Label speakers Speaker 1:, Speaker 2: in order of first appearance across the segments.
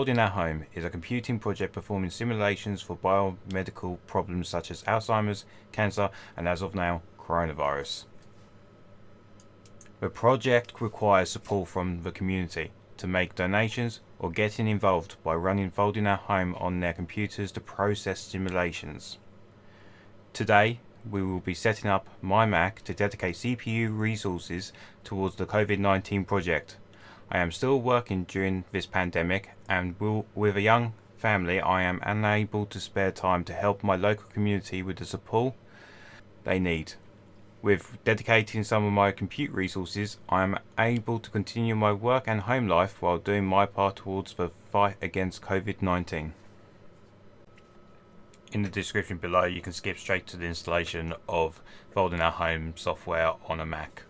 Speaker 1: Folding at Home is a computing project performing simulations for biomedical problems such as Alzheimer's, cancer, and as of now, coronavirus. The project requires support from the community to make donations or getting involved by running Folding at Home on their computers to process simulations. Today, we will be setting up my Mac to dedicate CPU resources towards the COVID-19 project. I am still working during this pandemic, and with a young family I am unable to spare time to help my local community with the support they need. With dedicating some of my compute resources, I am able to continue my work and home life while doing my part towards the fight against COVID-19. In the description below you can skip straight to the installation of Folding at Home software on a Mac.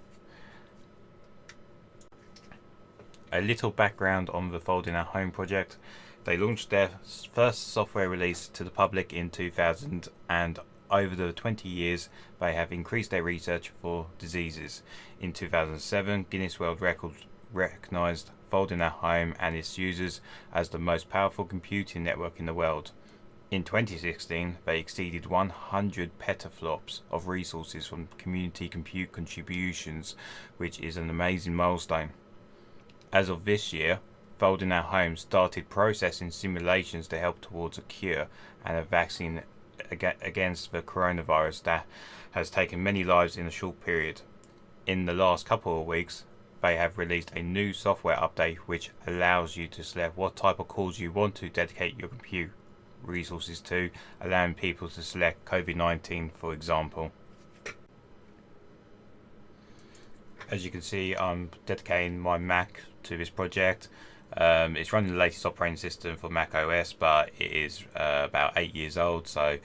Speaker 1: A little background on the Folding at Home project. They launched their first software release to the public in 2000, and over the 20 years they have increased their research for diseases. In 2007, Guinness World Records recognized Folding at Home and its users as the most powerful computing network in the world. In 2016, they exceeded 100 petaflops of resources from community compute contributions, which is an amazing milestone. As of this year, Folding at Home started processing simulations to help towards a cure and a vaccine against the coronavirus that has taken many lives in a short period. In the last couple of weeks, they have released a new software update which allows you to select what type of cause you want to dedicate your compute resources to, allowing people to select COVID-19, for example. As you can see, I'm dedicating my Mac to this project. It's running the latest operating system for Mac OS, but it is about 8 years old, so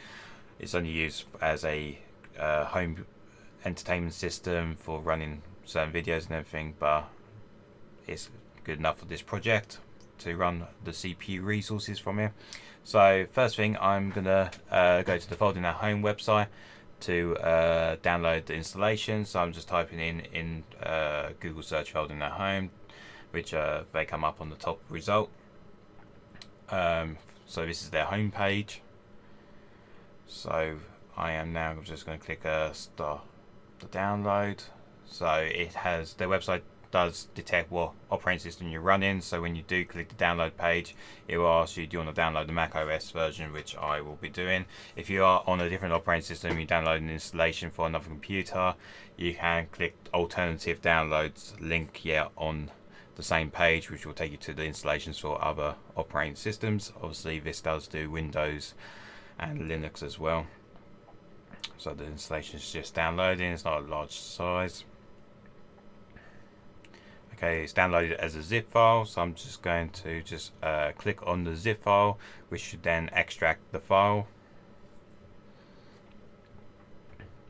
Speaker 1: it's only used as a home entertainment system for running certain videos and everything, but it's good enough for this project to run the CPU resources from here. So first thing, I'm gonna go to the Folding at Home website to download the installation. So I'm just typing in Google search Folding at Home, which they come up on the top result. So this is their home page. So I am now just going to click start the download. So it has, their website does detect what operating system you're running, so when you do click the download page, it will ask you, do you want to download the Mac OS version, which I will be doing. If you are on a different operating system, you download an installation for another computer, you can click alternative downloads link here on the same page, which will take you to the installations for other operating systems. Obviously this does do Windows and Linux as well. So the installation is just downloading, it's not a large size. Okay, it's downloaded as a zip file, so I'm just going to click on the zip file, which should then extract the file.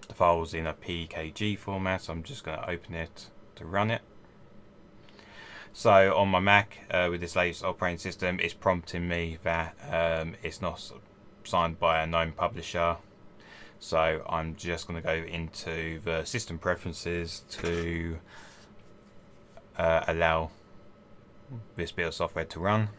Speaker 1: The file is in a PKG format, so I'm just going to open it to run it. So on my Mac, with this latest operating system, it's prompting me that it's not signed by a known publisher. So I'm just going to go into the system preferences to allow this bit of software to run.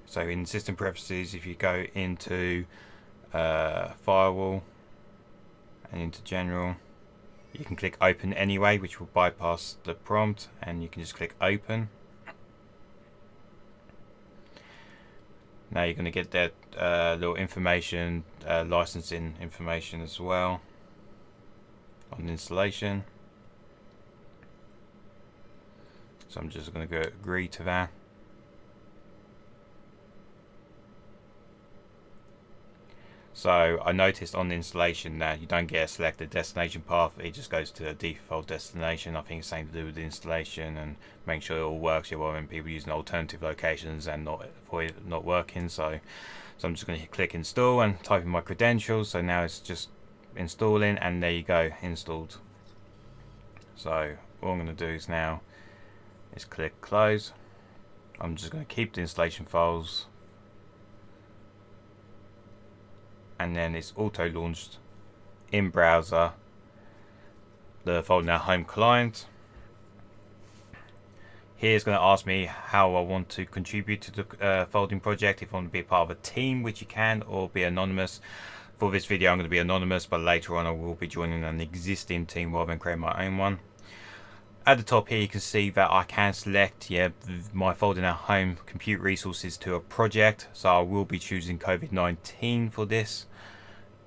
Speaker 1: So in system preferences, if you go into firewall and into general, you can click open anyway, which will bypass the prompt, and you can just click open. Now you're going to get that little information, licensing information as well on installation. So I'm just going to go agree to that. So I noticed on the installation that you don't get a selected destination path, it just goes to the default destination. I think it's same to do with the installation and making sure it all works. You're worrying people using alternative locations and not working. So I'm just going to click install and type in my credentials. So now it's just installing, and there you go, installed. So all I'm going to do is now is click close. I'm just going to keep the installation files and then it's auto launched in browser the Folding Our Home client. Here it's going to ask me how I want to contribute to the folding project, if I want to be a part of a team, which you can, or be anonymous. For this video I'm going to be anonymous, but later on I will be joining an existing team rather than creating my own one. At the top here you can see that I can select my Folding Our Home compute resources to a project, so I will be choosing COVID-19 for this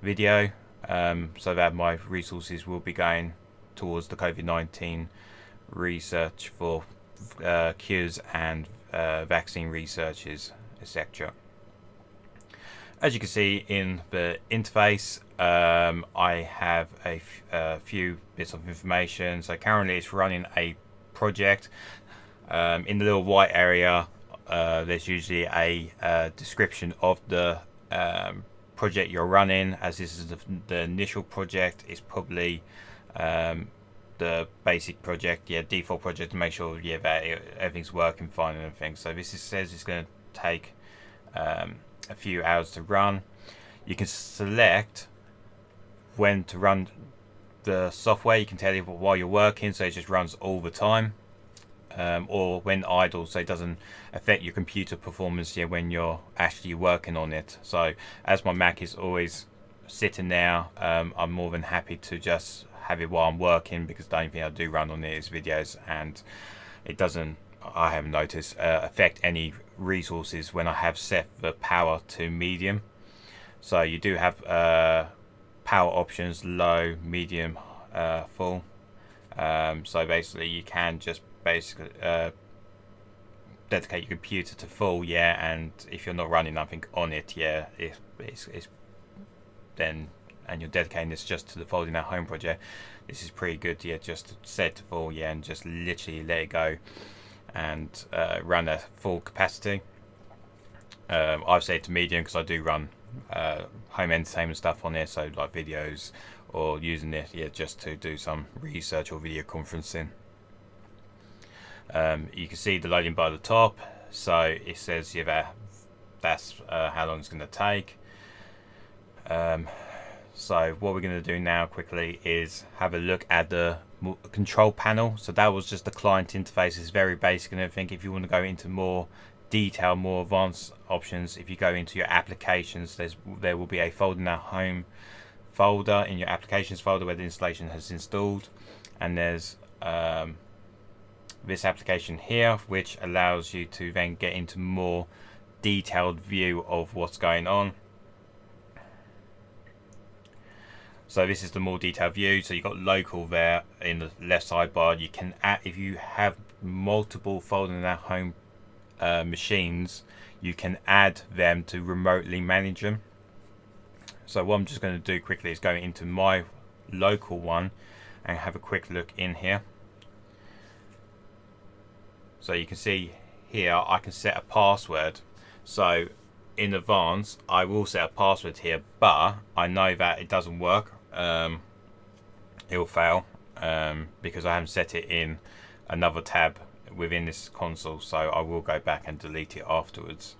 Speaker 1: video, so that my resources will be going towards the COVID-19 research for cures and vaccine researches, etc. As you can see in the interface, I have a few bits of information. So currently it's running a project. In the little white area there's usually a description of the project you're running. As this is the initial project, it's probably the basic project, default project, to make sure that everything's working fine and everything. So this says it's going to take a few hours to run. You can select when to run the software. You can tell it while you're working, so it just runs all the time, or when idle, so it doesn't affect your computer performance when you're actually working on it. So as my Mac is always sitting there, I'm more than happy to just have it while I'm working, because the only thing I do run on it is videos, and it doesn't, I haven't noticed, affect any resources when I have set the power to medium. So you do have power options: low, medium, full. So basically you can just dedicate your computer to full, and if you're not running nothing on it, it's then, and you're dedicating this just to the Folding Our Home project, this is pretty good. Just to set to full, and just literally let it go and run at full capacity. I've set it to medium because I do run home entertainment stuff on there, so like videos, or using it just to do some research or video conferencing. You can see the loading bar at the top, so it says that's how long it's going to take. So what we're going to do now quickly is have a look at the control panel. So that was just the client interface. It's very basic and everything. If you want to go into more detail, more advanced options, if you go into your applications, there will be a Folding Our Home folder in your applications folder where the installation has installed, and there's this application here which allows you to then get into more detailed view of what's going on. So this is the more detailed view. So you've got local there in the left sidebar. You can add, if you have multiple Folding Our Home machines, you can add them to remotely manage them. So what I'm just going to do quickly is go into my local one and have a quick look in here. So you can see here I can set a password. So in advance I will set a password here, but I know that it doesn't work. It will fail because I haven't set it in another tab within this console, so I will go back and delete it afterwards.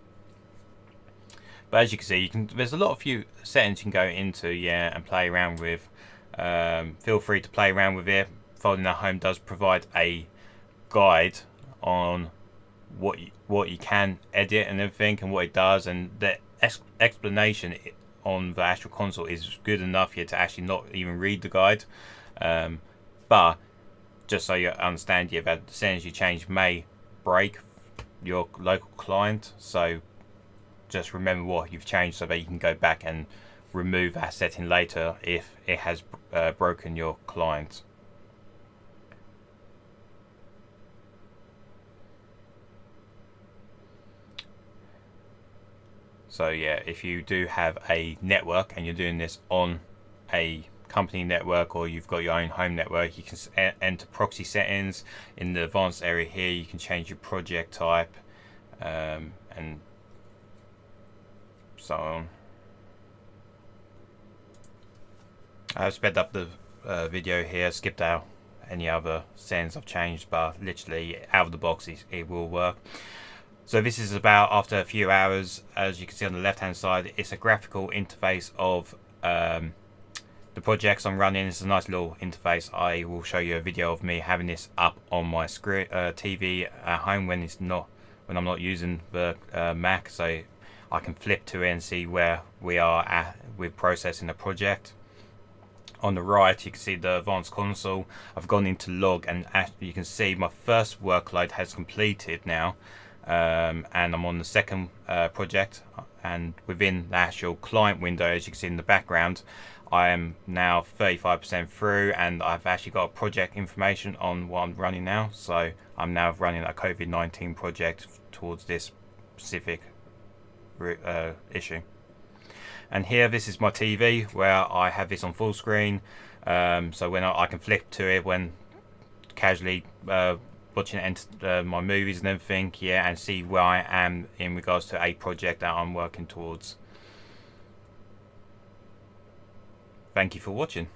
Speaker 1: But as you can see, there's a lot of few settings you can go into and play around with. Feel free to play around with it. Folding Our Home does provide a guide on what you can edit and everything, and what it does, and the explanation on the actual console is good enough to actually not even read the guide, but just so you understand that the settings you change may break your local client, so just remember what you've changed so that you can go back and remove that setting later if it has broken your client. So if you do have a network and you're doing this on a company network, or you've got your own home network, you can enter proxy settings. In the advanced area here you can change your project type and so on. I've sped up the video here, skipped out any other settings I've changed, but literally out of the box it will work. So this is about after a few hours. As you can see on the left hand side, it's a graphical interface of the projects I'm running. It's a nice little interface. I will show you a video of me having this up on my screen TV at home when I'm not using the Mac, so I can flip to it and see where we are at with processing the project. On the right you can see the advanced console. I've gone into log, and you can see my first workload has completed now, and I'm on the second project, and within the actual client window, as you can see in the background, I am now 35% through, and I've actually got project information on what I'm running now. So I'm now running a COVID-19 project towards this specific issue. And here, this is my TV where I have this on full screen, so when I can flip to it when casually watching my movies and everything, yeah, and see where I am in regards to a project that I'm working towards. Thank you for watching.